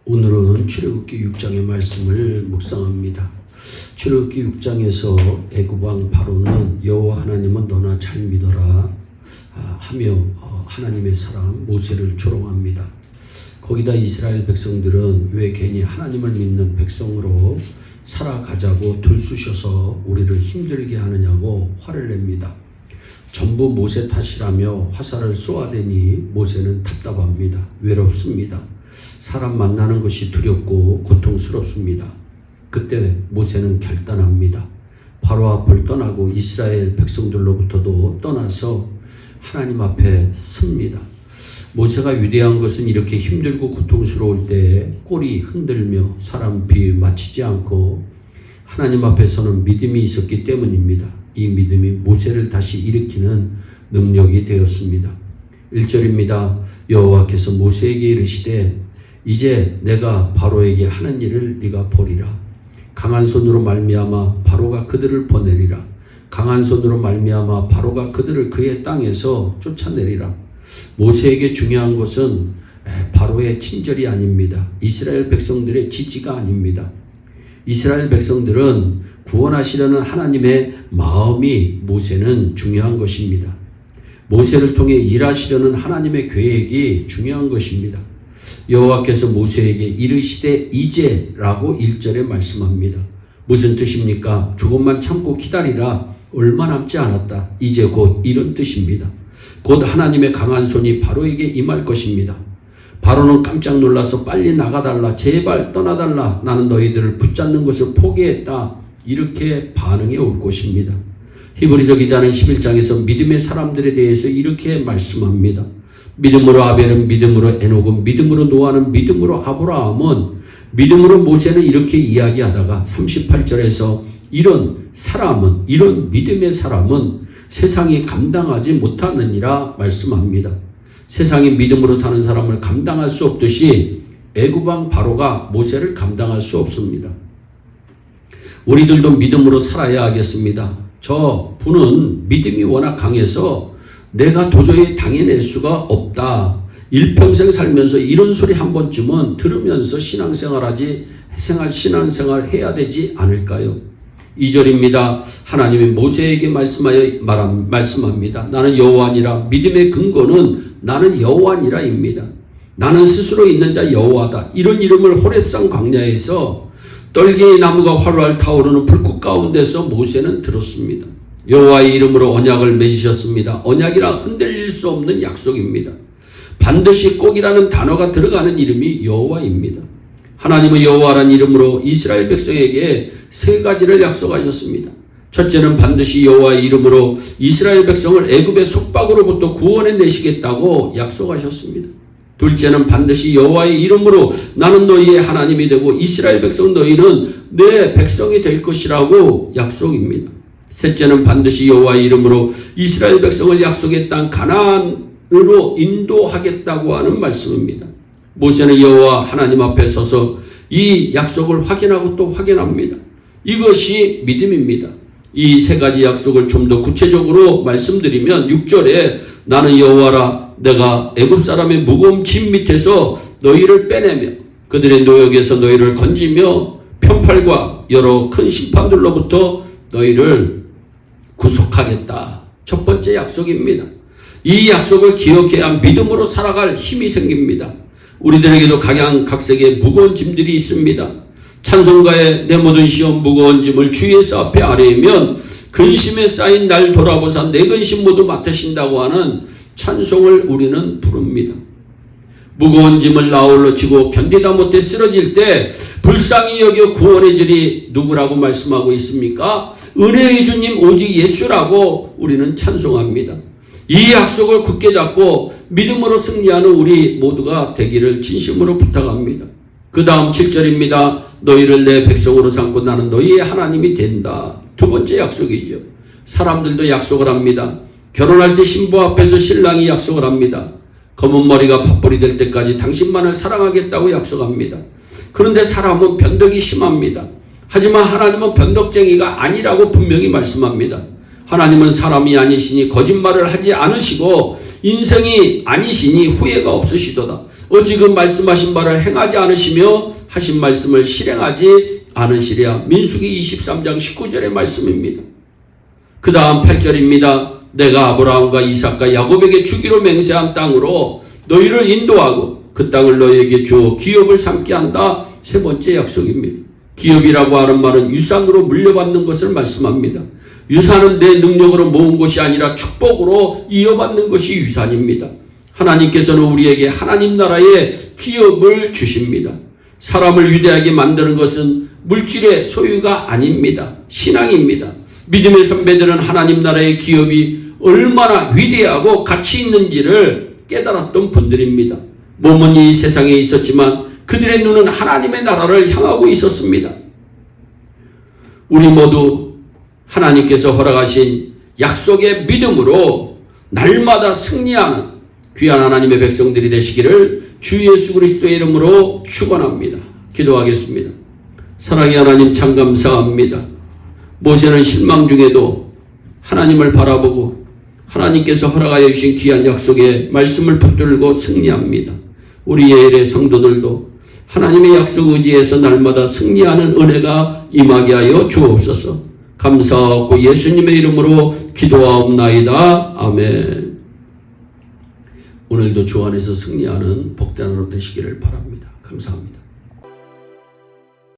오늘은 출애굽기 6장의 말씀을 묵상합니다. 출애굽기 6장에서 애굽왕 바로는 여호와 하나님은 너나 잘 믿어라 하며 하나님의 사람 모세를 조롱합니다. 거기다 이스라엘 백성들은 왜 괜히 하나님을 믿는 백성으로 살아가자고 들쑤셔서 우리를 힘들게 하느냐고 화를 냅니다. 전부 모세 탓이라며 화살을 쏘아대니 모세는 답답합니다. 외롭습니다. 사람 만나는 것이 두렵고 고통스럽습니다. 그때 모세는 결단합니다. 바로 앞을 떠나고 이스라엘 백성들로부터도 떠나서 하나님 앞에 섭니다. 모세가 위대한 것은 이렇게 힘들고 고통스러울 때 꼬리 흔들며 사람 비유 맞추지 않고 하나님 앞에 서는 믿음이 있었기 때문입니다. 이 믿음이 모세를 다시 일으키는 능력이 되었습니다. 1절입니다. 여호와께서 모세에게 이르시되 이제 내가 바로에게 하는 일을 네가 보리라. 강한 손으로 말미암아 바로가 그들을 보내리라. 강한 손으로 말미암아 바로가 그들을 그의 땅에서 쫓아내리라. 모세에게 중요한 것은 바로의 친절이 아닙니다. 이스라엘 백성들의 지지가 아닙니다. 이스라엘 백성들은 구원하시려는 하나님의 마음이 모세는 중요한 것입니다. 모세를 통해 일하시려는 하나님의 계획이 중요한 것입니다. 여호와께서 모세에게 이르시되 이제라고 1절에 말씀합니다. 무슨 뜻입니까? 조금만 참고 기다리라. 얼마 남지 않았다. 이제 곧 이런 뜻입니다. 곧 하나님의 강한 손이 바로에게 임할 것입니다. 바로는 깜짝 놀라서 빨리 나가달라. 제발 떠나달라. 나는 너희들을 붙잡는 것을 포기했다. 이렇게 반응이 올 것입니다. 히브리서 기자는 11장에서 믿음의 사람들에 대해서 이렇게 말씀합니다. 믿음으로 아벨은 믿음으로 에녹은 믿음으로 노아는 믿음으로 아브라함은 믿음으로 모세는 이렇게 이야기하다가 38절에서 이런 믿음의 사람은 세상이 감당하지 못하느니라 말씀합니다. 세상이 믿음으로 사는 사람을 감당할 수 없듯이 애굽왕 바로가 모세를 감당할 수 없습니다. 우리들도 믿음으로 살아야 하겠습니다. 저 분은 믿음이 워낙 강해서 내가 도저히 당해낼 수가 없다. 일평생 살면서 이런 소리 한 번쯤은 들으면서 신앙생활 해야 되지 않을까요? 2절입니다. 하나님이 모세에게 말씀합니다. 나는 여호와니라. 믿음의 근거는 나는 여호와니라입니다. 나는 스스로 있는 자 여호와다. 이런 이름을 호렙산 광야에서 떨기의 나무가 활활 타오르는 불꽃 가운데서 모세는 들었습니다. 여호와의 이름으로 언약을 맺으셨습니다. 언약이라 흔들릴 수 없는 약속입니다. 반드시 꼭이라는 단어가 들어가는 이름이 여호와입니다. 하나님은 여호와라는 이름으로 이스라엘 백성에게 세 가지를 약속하셨습니다. 첫째는 반드시 여호와의 이름으로 이스라엘 백성을 애굽의 속박으로부터 구원해 내시겠다고 약속하셨습니다. 둘째는 반드시 여호와의 이름으로 나는 너희의 하나님이 되고 이스라엘 백성 너희는 내 백성이 될 것이라고 약속입니다. 셋째는 반드시 여호와의 이름으로 이스라엘 백성을 약속의 땅 가나안으로 인도하겠다고 하는 말씀입니다. 모세는 여호와 하나님 앞에 서서 이 약속을 확인하고 또 확인합니다. 이것이 믿음입니다. 이 세 가지 약속을 좀 더 구체적으로 말씀드리면 6절에 나는 여호와라. 내가 애굽 사람의 무거운 짐 밑에서 너희를 빼내며 그들의 노역에서 너희를 건지며 편팔과 여러 큰 심판들로부터 너희를 구속하겠다. 첫 번째 약속입니다. 이 약속을 기억해야 믿음으로 살아갈 힘이 생깁니다. 우리들에게도 각양각색의 무거운 짐들이 있습니다. 찬송가에 내 모든 시험 무거운 짐을 주 예수 앞에 아뢰면 근심에 쌓인 날 돌아보사 내 근심 모두 맡으신다고 하는 찬송을 우리는 부릅니다. 무거운 짐을 나홀로 지고 견디다 못해 쓰러질 때 불쌍히 여겨 구원의 줄이 누구라고 말씀하고 있습니까? 은혜의 주님 오직 예수라고 우리는 찬송합니다. 이 약속을 굳게 잡고 믿음으로 승리하는 우리 모두가 되기를 진심으로 부탁합니다. 그 다음 7절입니다. 너희를 내 백성으로 삼고 나는 너희의 하나님이 된다. 두 번째 약속이죠. 사람들도 약속을 합니다. 결혼할 때 신부 앞에서 신랑이 약속을 합니다. 검은 머리가 팥불이 될 때까지 당신만을 사랑하겠다고 약속합니다. 그런데 사람은 변덕이 심합니다. 하지만 하나님은 변덕쟁이가 아니라고 분명히 말씀합니다. 하나님은 사람이 아니시니 거짓말을 하지 않으시고 인생이 아니시니 후회가 없으시도다. 어지금 말씀하신 바를 행하지 않으시며 하신 말씀을 실행하지 않으시랴. 민수기 23장 19절의 말씀입니다. 그 다음 8절입니다. 내가 아브라함과 이삭과 야곱에게 주기로 맹세한 땅으로 너희를 인도하고 그 땅을 너희에게 주어 기업을 삼게 한다. 세 번째 약속입니다. 기업이라고 하는 말은 유산으로 물려받는 것을 말씀합니다. 유산은 내 능력으로 모은 것이 아니라 축복으로 이어받는 것이 유산입니다. 하나님께서는 우리에게 하나님 나라의 기업을 주십니다. 사람을 위대하게 만드는 것은 물질의 소유가 아닙니다. 신앙입니다. 믿음의 선배들은 하나님 나라의 기업이 얼마나 위대하고 가치 있는지를 깨달았던 분들입니다. 몸은 이 세상에 있었지만 그들의 눈은 하나님의 나라를 향하고 있었습니다. 우리 모두 하나님께서 허락하신 약속의 믿음으로 날마다 승리하는 귀한 하나님의 백성들이 되시기를 주 예수 그리스도의 이름으로 축원합니다. 기도하겠습니다. 사랑의 하나님 참 감사합니다. 모세는 실망 중에도 하나님을 바라보고 하나님께서 허락하여 주신 귀한 약속의 말씀을 붙들고 승리합니다. 우리 예일의 성도들도 하나님의 약속 의지에서 날마다 승리하는 은혜가 임하게 하여 주옵소서. 감사하고 예수님의 이름으로 기도하옵나이다. 아멘. 오늘도 주 안에서 승리하는 복된 하루 되시기를 바랍니다. 감사합니다.